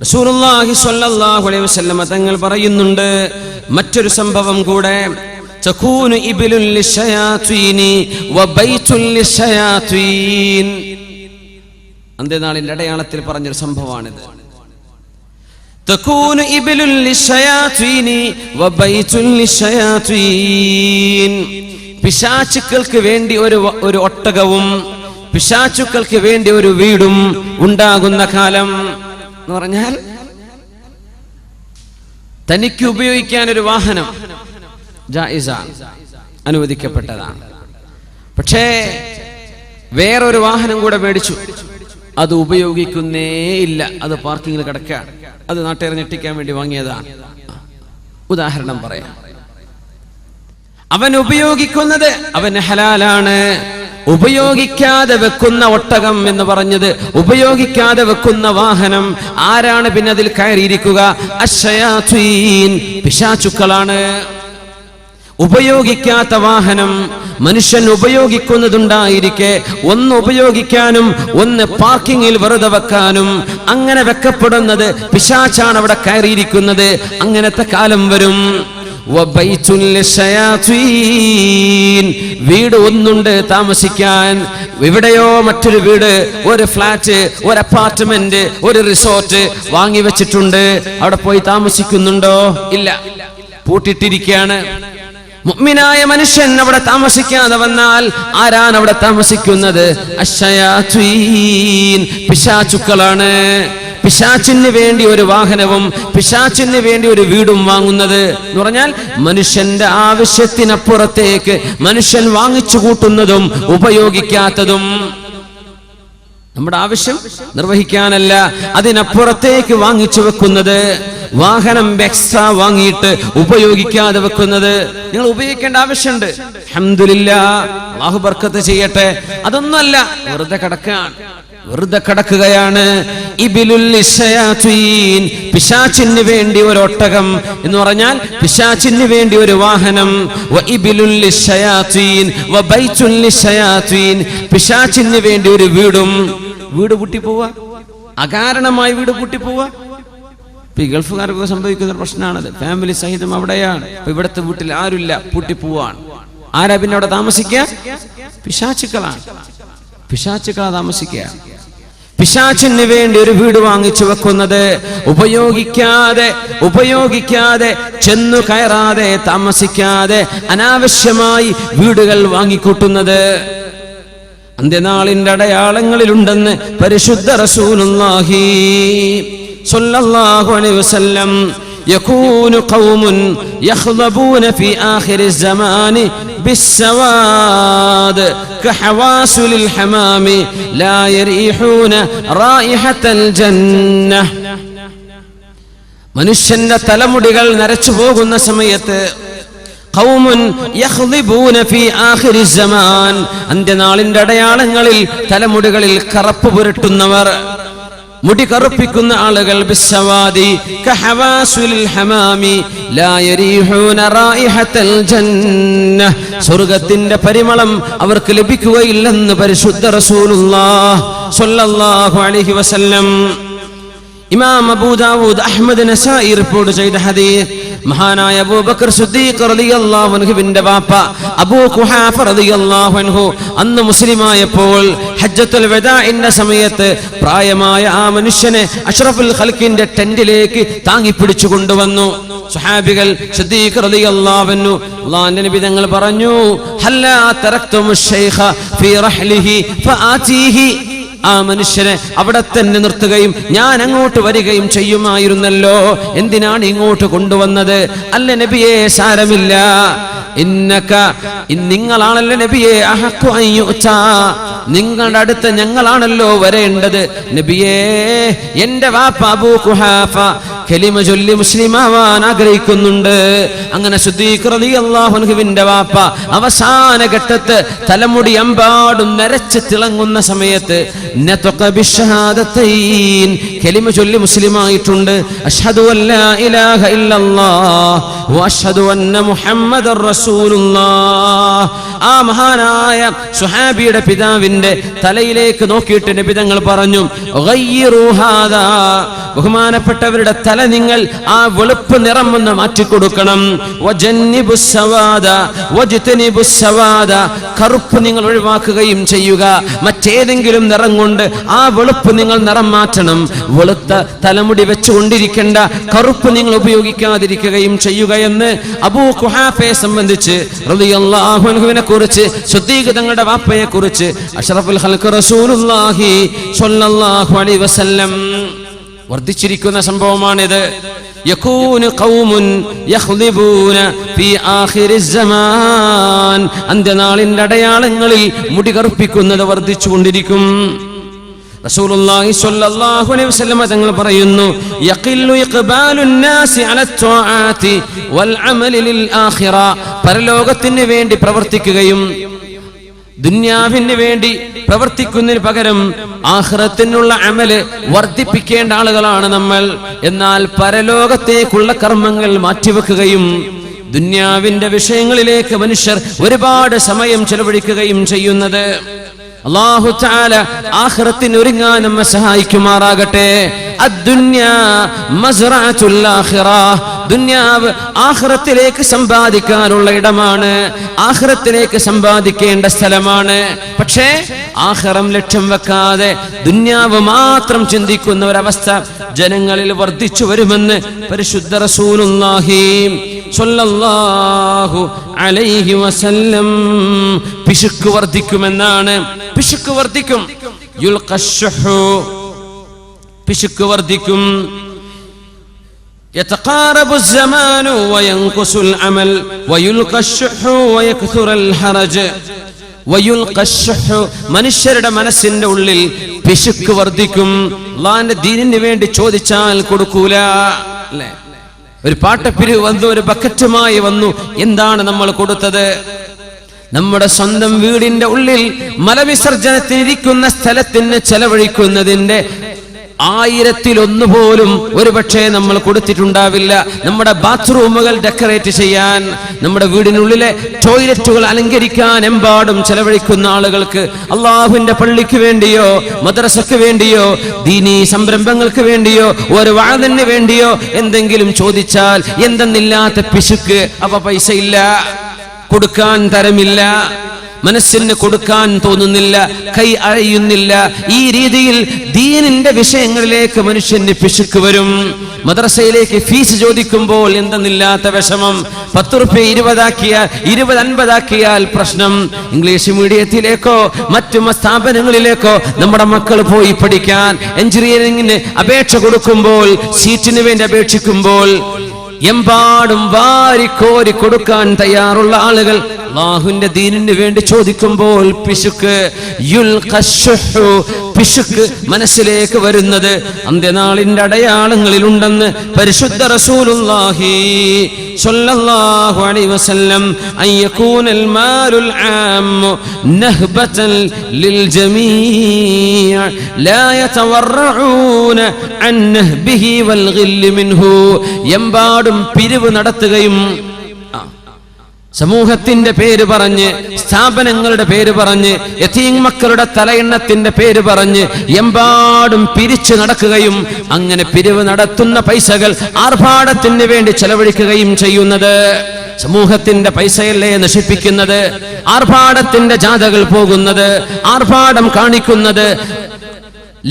റസൂലുള്ളാഹി സ്വല്ലല്ലാഹു അലൈഹി വസല്ലം തങ്ങൾ പറയുന്നുണ്ട് മറ്റൊരു സംഭവം കൂടെ, തകൂനു ഇബ്ലുൽ ലിശയാതീനി വബൈതുൽ ലിശയാതീൻ. അന്ത്യനാളിന്റെ അടയാളത്തിൽ പറഞ്ഞൊരു സംഭവമാണിത്. തകൂനു ഇബ്ലുൽ ലിശയാതീനി വബൈതുൽ ലിശയാതീൻ. പിശാചുക്കൾക്ക് വേണ്ടി ഒരു ഒട്ടകവും പിശാചുക്കൾക്ക് വേണ്ടി ഒരു വീടും ഉണ്ടാകുന്ന കാലം എന്ന് പറഞ്ഞാൽ, തനിക്ക് ഉപയോഗിക്കാൻ ഒരു വാഹനം ജായിസാണ്, അനുവദിക്കപ്പെട്ടതാണ്. പക്ഷേ വേറൊരു വാഹനം കൂടെ മേടിച്ചു, അത് ഉപയോഗിക്കുന്നേ ഇല്ല, അത് പാർക്കിങ്ങിൽ കിടക്കുകയാണ്, അത് നാട്ടുകാരെ ഞെട്ടിക്കാൻ വേണ്ടി വാങ്ങിയതാണ്. ഉദാഹരണം പറയാം, അവൻ ഉപയോഗിക്കുന്നത് അവന് ഹലാലാണ്. ഉപയോഗിക്കാതെ വെക്കുന്ന ഒട്ടകം എന്ന് പറഞ്ഞത്, ഉപയോഗിക്കാതെ വെക്കുന്ന വാഹനം, ആരാണ് പിന്നെ അതിൽ കയറിയിരിക്കുക? അശ്ശയാതീൻ, പിശാചുക്കളാണ്. ഉപയോഗിക്കാത്ത വാഹനം മനുഷ്യൻ ഉപയോഗിക്കുന്നതുണ്ടായിരിക്കെ ഒന്ന് ഉപയോഗിക്കാനും ഒന്ന് പാർക്കിങ്ങിൽ വെറുതെ വെക്കാനും, അങ്ങനെ വെക്കപ്പെടുന്നത് പിശാചാണ് അവിടെ കയറിയിരിക്കുന്നത്. അങ്ങനത്തെ കാലം വരും. വീട് ഒന്നുണ്ട് താമസിക്കാൻ, എവിടെയോ മറ്റൊരു വീട്, ഒരു ഫ്ലാറ്റ്, ഒരു അപ്പാർട്ട്മെന്റ്, ഒരു റിസോർട്ട് വാങ്ങി വെച്ചിട്ടുണ്ട്. അവിടെ പോയി താമസിക്കുന്നുണ്ടോ? ഇല്ല, പൂട്ടിട്ടിരിക്കുകയാണ്. മുഅ്മിനായ മനുഷ്യൻ അവിടെ താമസിക്കാതെ വന്നാൽ ആരാണ് അവിടെ താമസിക്കുന്നത്? അശ്ശയാതീൻ, പിശാചുക്കളാണ്. പിശാചിന് വേണ്ടി ഒരു വാഹനവും പിശാചിന് വേണ്ടി ഒരു വീടും വാങ്ങുന്നത് എന്ന് പറഞ്ഞാൽ, മനുഷ്യന്റെ ആവശ്യത്തിനപ്പുറത്തേക്ക് മനുഷ്യൻ വാങ്ങിച്ചു കൂട്ടുന്നതും ഉപയോഗിക്കാത്തതും. നമ്മുടെ ആവശ്യം നിർവഹിക്കാനല്ല, അതിനപ്പുറത്തേക്ക് വാങ്ങിച്ചു വെക്കുന്നത്. വാഹനം എക്സ്ട്രാ വാങ്ങിയിട്ട് ഉപയോഗിക്കാതെ വെക്കുന്നത്. നിങ്ങൾ ഉപയോഗിക്കേണ്ട ആവശ്യമുണ്ട്, അൽഹംദുലില്ലാഹ്, അല്ലാഹു ബർക്കത്ത് ചെയ്യട്ടെ. അതൊന്നുമല്ല, വെറുതെ കിടക്കുകയാണ്. ഇബ്ലുൽ ലിശയാതീൻ, പിശാചിന് വേണ്ടി ഒരു ഒട്ടകം എന്ന് പറഞ്ഞാൽ പിശാചിന് വേണ്ടി ഒരു വാഹനം. വ ഇബ്ലുൽ ലിശയാതീൻ വ ബൈതുൽ ലിശയാതീൻ, പിശാചിന് വേണ്ടി ഒരു വീടും. വീട് പൂട്ടിപ്പോവാ, അകാരണമായി വീട് പൂട്ടിപ്പോവാ. ഈ ഗൾഫുകാർക്കൊക്കെ സംഭവിക്കുന്ന ഒരു പ്രശ്നമാണത്. ഫാമിലി സഹിതം അവിടെയാണ്, ഇവിടുത്തെ വീട്ടിൽ ആരുമില്ല, പൂട്ടിപ്പോവാണ്. ആരാ പിന്നെ അവിടെ താമസിക്കുക? പിശാചുക്കളാണ്. പിശാചുക്കളാ താമസിക്കുക. പിശാചിന് വേണ്ടി ഒരു വീട് വാങ്ങിച്ചു വെക്കുന്നത്, ഉപയോഗിക്കാതെ ചെന്നു കയറാതെ താമസിക്കാതെ അനാവശ്യമായി വീടുകൾ വാങ്ങിക്കൂട്ടുന്നത് അന്ത്യനാളിന്റെ അടയാളങ്ങളിലുണ്ടെന്ന് പരിശുദ്ധ റസൂലുള്ളാഹി സ്വല്ലല്ലാഹു അലൈഹി വസല്ലം. يكون قوم يخضبون في آخر الزمان بالسواد كحواسل الحمام لا يريحون رائحة الجنة. മനുഷ്യന്റെ തലമുടികൾ നരച്ചു പോകുന്ന സമയത്ത് ഖൗമുൻ യഖ്ളിബൂന ഫീ ആഖിരി സമാൻ, അന്ത്യനാളിന്റെ അടയാളങ്ങളിൽ തലമുടികളിൽ കറുപ്പ് പുരട്ടുന്നവർ, മുടി കറുപ്പിക്കുന്ന ആളുകൾ, ബിസ്സവാദി കഹവാസുലിൽ ഹമാമി ലാ യരീഹൂന റായിഹത്തൽ ജന്ന, സ്വർഗ്ഗത്തിന്റെ പരിമളം അവർക്ക് ലഭിക്കുകയില്ലെന്ന് പരിശുദ്ധ റസൂലുള്ളാഹി സ്വല്ലല്ലാഹു അലൈഹി വസല്ലം. ഇമാം അബൂ ദാവൂദ്, അഹ്മദ്, നസായി റിപ്പോർട്ട് ചെയ്ത ഹദീസ്, മഹാനായ അബൂബക്കർ സിദ്ദീഖ് റളിയല്ലാഹു അൻഹുവിന്റെ വാപ്പ അബൂ ഖുഹാഫ റളിയല്ലാഹു അൻഹു അന്ന് മുസ്ലിമായപ്പോൾ ഹജ്ജത്തുൽ വദാഇന്റെ സമയത്ത് പ്രായമായ ആ മനുഷ്യനെ അഷ്റഫുൽ ഖൽഖിന്റെ ടെന്റിലേക്ക് താങ്ങിപ്പിടിച്ചു കൊണ്ടുവന്നു. സ്വഹാബികൾ സിദ്ദീഖ് റളിയല്ലാഹു അൻഹു, അല്ലാഹുവിന്റെ നബി തങ്ങൾ പറഞ്ഞു, ഹല്ലാ തറക്തുമുശ് ശൈഖ ഫീ റഹ്ലിഹി ഫആതീഹി, ആ മനുഷ്യനെ അവിടെ തന്നെ നിർത്തുകയും ഞാൻ അങ്ങോട്ട് വരികയും ചെയ്യുമായിരുന്നല്ലോ, എന്തിനാണ് ഇങ്ങോട്ട് കൊണ്ടുവന്നത്? അല്ല നബിയെ, സാരമില്ല, നിങ്ങളാണല്ലോ നബിയെ, അഹഖു അൻ യുഅ്താ, നിങ്ങളുടെ അടുത്ത് ഞങ്ങളാണല്ലോ വരേണ്ടത്. നബിയേ, എന്റെ വാപ്പ അബൂ ഖുഹാഫ കലിമ ചൊല്ലി മുസ്ലിമാവാൻ ആഗ്രഹിക്കുന്നുണ്ട്. അങ്ങനെ സിദ്ദീഖ് റളിയല്ലാഹു അൻഹുവിന്റെ വാപ്പ അവസാന ഘട്ടത്ത് തലമുടി അമ്പാടും നരച്ച് തിളങ്ങുന്ന സമയത്ത് നതഖ ബിശ്ശഹാദതൈൻ, കലിമ ചൊല്ലി മുസ്ലിമായിട്ടുണ്ട്. അഷ്ഹദു അല്ലാ ഇലാഹ ഇല്ലല്ലാഹ് വ അഷ്ഹദു അന്ന മുഹമ്മദർ റസൂലുള്ളാഹ്. ആ മഹാനായ സുഹാബിയുടെ പിതാവിന്റെ തലയിലേക്ക് നോക്കിയിട്ട് നബി തങ്ങൾ പറഞ്ഞു, ഗയ്യിറു ഹാദാ, ബഹുമാനപ്പെട്ടവരുടെ തല നിങ്ങൾ ആ വെളുപ്പ് നിറം ഒന്ന് മാറ്റിക്കൊടുക്കണം. വജന്നിബുസ് സവാദ വജ്തനിബുസ് സവാദ, കറുപ്പ് നിങ്ങൾ ഒഴിവാക്കുകയും ചെയ്യുക. മറ്റേതെങ്കിലും നിറം കൊണ്ട് ആ വെളുപ്പ് നിങ്ങൾ നിറം മാറ്റണം. വെളുത്ത തലമുടി വെച്ചുകൊണ്ടിരിക്കേണ്ട, കറുപ്പ് നിങ്ങൾ ഉപയോഗിക്കാതിരിക്കുകയും ചെയ്യുക എന്ന് അബൂ ഖുഹാഫയെ സംബന്ധിച്ച് റളിയല്ലാഹു അൻഹുവിനെ കുറിച്ച്, സിദ്ദീഖ് തങ്ങളുടെ വാപ്പയെ കുറിച്ച് അഷ്റഫുൽ ഖൽഖ് റസൂലുള്ളാഹി സ്വല്ലല്ലാഹു അലൈഹി വസല്ലം വർദ്ധിച്ചിരിക്കുന്ന സംഭവമാണിത്. യകൂനു ഖൗമുൻ യഖ്ളിബൂന ഫീ ആഖിരിസ് സമാൻ, അന്ത്യനാളിന്റെ അടയാളങ്ങളിൽ മുടി കറുപ്പിക്കുന്നത് വർദ്ധിച്ചുകൊണ്ടിരിക്കും. റസൂലുള്ളാഹി സ്വല്ലല്ലാഹു അലൈഹി വസല്ലം തങ്ങൾ പറയുന്നു, യഖില്ലു ഇഖ്ബാലുൻ നാസി അലാ ത്വാആതി വൽ അമലി ലിൽ ആഖിറ, പരലോകത്തിന് വേണ്ടി പ്രവർത്തിക്കുകയും ദുനിയാവിന് വേണ്ടി പ്രവർത്തിക്കുന്നതിന് പകരം ആഖിറത്തിനുള്ള അമല് വർദ്ധിപ്പിക്കേണ്ട ആളുകളാണ് നമ്മൾ. എന്നാൽ പരലോകത്തേക്കുള്ള കർമ്മങ്ങൾ മാറ്റിവെക്കുകയും ദുനിയാവിന്റെ വിഷയങ്ങളിലേക്ക് മനുഷ്യർ ഒരുപാട് സമയം ചെലവഴിക്കുകയും ചെയ്യുന്നത് അല്ലാഹു തആല ആഖിറത്തിന് ഒരുങ്ങാൻ നമ്മെ സഹായിക്കുമാറാകട്ടെ. അദ്ദുന്യാ മസ്റഅത്തുൽ ആഖിറ, ദുനിയാവ് ആഖിറത്തിലേക്ക് സമ്പാദിക്കാനുള്ള ഇടമാണ്, ആഖിറത്തിലേക്ക് സമ്പാദിക്കേണ്ട സ്ഥലമാണ്. പക്ഷേ ആഖിറം ലക്ഷ്യം വെക്കാതെ ദുനിയാവ് മാത്രം ചിന്തിക്കുന്ന ഒരവസ്ഥ ജനങ്ങളിൽ വർദ്ധിച്ചു വരുമെന്ന് പരിശുദ്ധ റസൂലുള്ളാഹി സ്വല്ലല്ലാഹു അലൈഹി വസല്ലം. പിശുക്ക് വർദ്ധിക്കുമെന്നാണ്. പിശുക്ക് വർദ്ധിക്കും. യുൽഖശ്ശുഹു, പിശുക്ക് വർദ്ധിക്കും. യതഖാറബു الزمان وينقص العمل ويلقى الشح ويكثر الحرج. ويلقى الشح, മനുഷ്യരുടെ മനസ്സിന്റെ ഉള്ളിൽ പിശുക്ക് വർദ്ധിക്കും. അല്ലാഹുവിന്റെ ദീനിന് വേണ്ടി ചോദിച്ചാൽ കൊടുക്കൂല. അല്ലേ, ഒരു പാട്ടപ്പിരിവ് വന്നു, ഒരു ബക്കറ്റുമായി വന്നു. എന്താണ് നമ്മൾ കൊടുത്തത്? നമ്മുടെ സ്വന്തം വീടിന്റെ ഉള്ളിൽ മലവിസർജനത്തിനിരിക്കുന്ന സ്ഥലത്തിന് ചെലവഴിക്കുന്നതിന്റെ 1000-1 പോലും ഒരുപക്ഷെ നമ്മൾ കൊടുത്തിട്ടുണ്ടാവില്ല. നമ്മുടെ ബാത്റൂമുകൾ ഡെക്കറേറ്റ് ചെയ്യാൻ, നമ്മുടെ വീടിനുള്ളിലെ ടോയ്ലറ്റുകൾ അലങ്കരിക്കാൻ എമ്പാടും ചെലവഴിക്കുന്ന ആളുകൾക്ക് അള്ളാഹുവിന്റെ പള്ളിക്ക് വേണ്ടിയോ മദ്രസക്ക് വേണ്ടിയോ ദീനീ സംരംഭങ്ങൾക്ക് വേണ്ടിയോ ഒരു വഅദിന് വേണ്ടിയോ എന്തെങ്കിലും ചോദിച്ചാൽ എന്തെന്നില്ലാത്ത പിശുക്ക്. അപ്പൊ പൈസ ഇല്ല, കൊടുക്കാൻ തരമില്ല, മനസ്സിന് കൊടുക്കാൻ തോന്നുന്നില്ല, കൈ അഴയുന്നില്ല. ഈ രീതിയിൽ ദീനിന്റെ വിഷയങ്ങളിലേക്ക് മനുഷ്യന് പിശുക്ക് വരും. മദ്രസയിലേക്ക് ഫീസ് ചോദിക്കുമ്പോൾ എന്തെന്നില്ലാത്ത വിഷമം. 10 രൂപ 20 ആക്കിയാൽ 20 50 ആക്കിയാൽ പ്രശ്നം. ഇംഗ്ലീഷ് മീഡിയത്തിലേക്കോ മറ്റു സ്ഥാപനങ്ങളിലേക്കോ നമ്മുടെ മക്കൾ പോയി പഠിക്കാൻ എഞ്ചിനീയറിംഗിന് അപേക്ഷ കൊടുക്കുമ്പോൾ, സീറ്റിന് വേണ്ടി അപേക്ഷിക്കുമ്പോൾ എമ്പാടും വാരിക്കോരി കൊടുക്കാൻ തയ്യാറുള്ള ആളുകൾ അല്ലാഹുവിന്റെ ദീനിന് വേണ്ടി ചോദിക്കുമ്പോൾ പിശുക്ക്. യുൽഖശ്ശുഹു, പിശുക്ക് മനസ്സിലേക്ക് വരുന്നത് അന്ത്യനാളിന്റെ അടയാളങ്ങളിൽ ഉണ്ടെന്ന് പരിശുദ്ധ റസൂലുള്ളാഹി സ്വല്ലല്ലാഹു അലൈഹി വസല്ലം. അയ്യകൂനൽ മാലുൽ ആമ്മു നഹ്ബതൻ ലിൽ ജമീഅ ലാ യതവറഊന അൻ നഹ്ബിഹി വൽ ഗില്ല് മിൻഹു, എമ്പാടും പിരിവ് നടത്തുകയും സമൂഹത്തിന്റെ പേര് പറഞ്ഞ്, സ്ഥാപനങ്ങളുടെ പേര് പറഞ്ഞ്, യതീം മക്കളുടെ തലയെണ്ണത്തിന്റെ പേര് പറഞ്ഞ് എമ്പാടും പിരിച്ചു നടക്കുകയും അങ്ങനെ പിരിവ് നടത്തുന്ന പൈസകൾ ആർഭാടത്തിന് വേണ്ടി ചെലവഴിക്കുകയും ചെയ്യുന്നത് സമൂഹത്തിന്റെ പൈസയല്ലേ നശിപ്പിക്കുന്നത്? ആർഭാടത്തിന്റെ ജാഥകൾ പോകുന്നത്, ആർഭാടം കാണിക്കുന്നത്,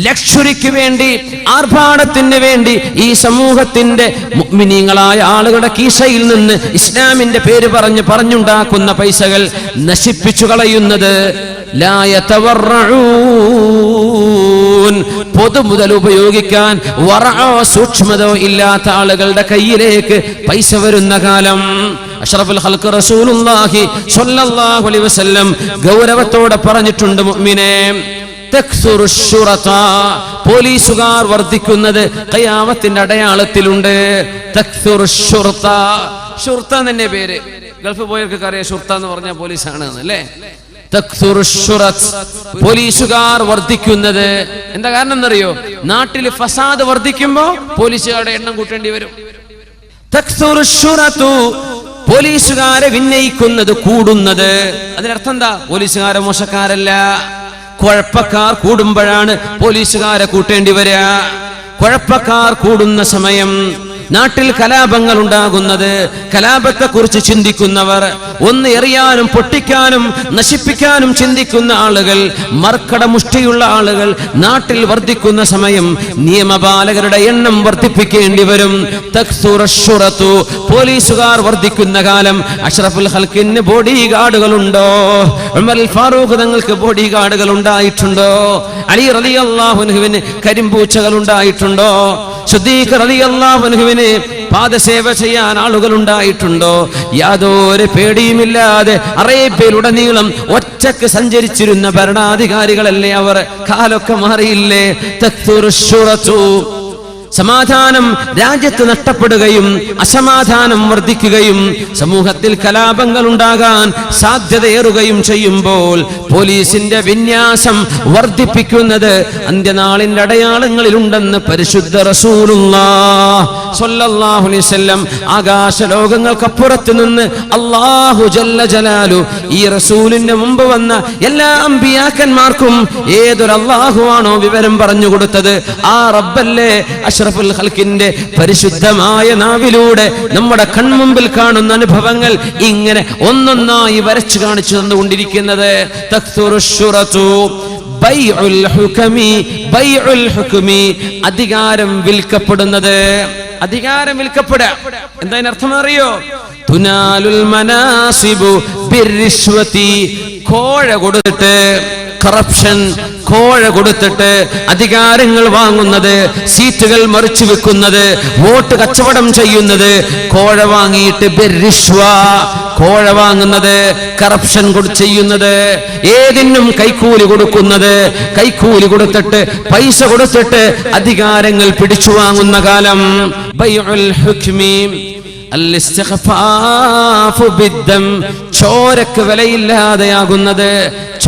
ലക്ഷറിക്ക് വേണ്ടി, ആർഭാടത്തിന് വേണ്ടി ഈ സമൂഹത്തിന്റെ മുഅ്മിനീങ്ങളായ ആളുകളുടെ കീശയിൽ നിന്ന് ഇസ്ലാമിന്റെ പേര് പറഞ്ഞുണ്ടാക്കുന്ന പൈസകൾ നശിപ്പിച്ചു കളയുന്നത്. ലാ യതവറഊൻ, പൊതുമുതൽ ഉപയോഗിക്കാൻ വറഅോ സൂക്ഷ്മതോ ഇല്ലാത്ത ആളുകളുടെ കയ്യിലേക്ക് പൈസ വരുന്ന കാലം. അഷ്റഫുൽ ഖൽഖ് റസൂലുള്ളാഹി സ്വല്ലല്ലാഹു അലൈഹി വസല്ലം ഗൗരവത്തോടെ പറഞ്ഞിട്ടുണ്ട്, മുഅ്മിനേ പോലീസുകാർ വർദ്ധിക്കുന്നത് ഖിയാമത്തിന്റെ അടയാളത്തിലുണ്ട്. ഷുർത്ത തന്നെ പേര്, ഗൾഫ് പോയവർക്ക് അറിയാം ഷുർത്ത എന്ന് പറഞ്ഞാൽ പോലീസാണ് അല്ലേ. പോലീസുകാർ വർദ്ധിക്കുന്നത് എന്താ കാരണം എന്നറിയോ? നാട്ടിൽ ഫസാദ് വർദ്ധിക്കുമ്പോ പോലീസുകാരുടെ എണ്ണം കൂട്ടേണ്ടി വരും. പോലീസുകാരെ വിന്നയിക്കുന്നത് കൂടുന്നത്. അതിനർത്ഥം എന്താ? പോലീസുകാരെ മോശക്കാരല്ല, കുഴപ്പക്കാർ കൂടുമ്പോഴാണ് പോലീസുകാരെ കൂട്ടേണ്ടി വരിക. കുഴപ്പക്കാർ കൂടുന്ന സമയം, നാട്ടിൽ കലാപങ്ങൾ ഉണ്ടാകുന്നത്, കലാപത്തെക്കുറിച്ച് ചിന്തിക്കുന്നവർ, ഒന്ന് എറിയാനും പൊട്ടിക്കാനും നശിപ്പിക്കാനും ചിന്തിക്കുന്ന ആളുകൾ, മർക്കടമുഷ്ടിയുള്ള ആളുകൾ നാട്ടിൽ വർദ്ധിക്കുന്ന സമയം നിയമപാലകരുടെ എണ്ണം വർദ്ധിപ്പിക്കേണ്ടി വരും. തക്സുറശ്ശുറത്തു, പോലീസുകാർ വർദ്ധിക്കുന്ന കാലം അഷ്റഫുൽ ഖൽഖിന് ബോഡി ഗാർഡുകളുണ്ടോ? ഉമർ ഫാറൂഖ് തങ്ങൾക്ക് ബോഡി ഗാർഡുകൾ ഉണ്ടായിട്ടുണ്ടോ? അലി റളിയല്ലാഹു അൻഹുവിന് കരിമ്പൂച്ചകൾ ഉണ്ടായിട്ടുണ്ടോ? സിദ്ദീഖ് റളിയല്ലാഹു അൻഹുവിന് പാദസേവ ചെയ്യാൻ ആളുകൾ ഉണ്ടായിട്ടുണ്ടോ? യാതൊരു പേടിയുമില്ലാതെ അറേബ്യയിലുടനീളം ഒറ്റക്ക് സഞ്ചരിച്ചിരുന്ന ഭരണാധികാരികളല്ലേ അവർ? കാലൊക്കെ മാറിയില്ലേ? തക്തുറുശ്ശുറത്തു, സമാധാനം രാജ്യത്ത് നഷ്ടപ്പെടുകയും അസമാധാനം വർദ്ധിക്കുകയും സമൂഹത്തിൽ കലാപങ്ങൾ ഉണ്ടാകാൻ സാധ്യതയേറുകയും ചെയ്യുമ്പോൾ പോലീസിന്റെ വിന്യാസം വർദ്ധിപ്പിക്കുന്നത് അന്ത്യനാളിന്റെ അടയാളങ്ങളിലുണ്ടെന്ന് പരിശുദ്ധ റസൂലുള്ളാഹി സ്വല്ലല്ലാഹു അലൈഹി വസല്ലം ആകാശ ലോകങ്ങൾക്കപ്പുറത്ത് നിന്ന് അല്ലാഹു ജല്ല ജലാലു ഈ റസൂലിന്റെ മുമ്പ് വന്ന എല്ലാ അമ്പിയാക്കന്മാർക്കും ഏതൊരു അല്ലാഹുവാണോ വിവരം പറഞ്ഞു കൊടുത്തത്, ആ റബ്ബല്ലേ അഷ്റഫുൽ ഖൽഖിന്റെ പരിശുദ്ധമായ നാവിലൂടെ നമ്മുടെ കൺമുമ്പിൽ കാണുന്ന അനുഭവങ്ങൾ ഇങ്ങനെ ഒന്നൊന്നായി വരച്ചു കാണിച്ചു തന്നുകൊണ്ടിരിക്കുന്നത്. തക്തുറുശ്ശുറത്തു ബൈഉൽ ഹുകമി, ബൈഉൽ ഹുകമി, അധികാരം വിൽക്കപ്പെടുന്നത്. അധികാരം വിൽക്കപ്പെടുക എന്താ അർത്ഥം അറിയോ? തുനാലുൽ മനാസിബു ബിർരിശ്വതി, കോഴ കൊടുത്തിട്ട്, കറപ്ഷൻ, കോഴ കൊടുത്തിട്ട് അധികാരങ്ങൾ വാങ്ങുന്നത്, സീറ്റുകൾ മറിച്ചു വെക്കുന്നത്, വോട്ട് കച്ചവടം ചെയ്യുന്നത്, കോഴ വാങ്ങിയിട്ട് ബിർരിശ്വ, കോഴ വാങ്ങുന്നത്, കറപ്ഷൻ ചെയ്യുന്നത്, ഏതിനും കൈക്കൂലി കൊടുക്കുന്നത്, കൈക്കൂലി കൊടുത്തിട്ട് പൈസ കൊടുത്തിട്ട് അധികാരങ്ങൾ പിടിച്ചു വാങ്ങുന്ന കാലം. ബൈഉൽ ഹുക്മി അൽ-ഇസ്തിഖ്ഫാഫു ബിദ്ദം, ചോരക്ക് വിലയില്ലാതെയാകുന്നത്,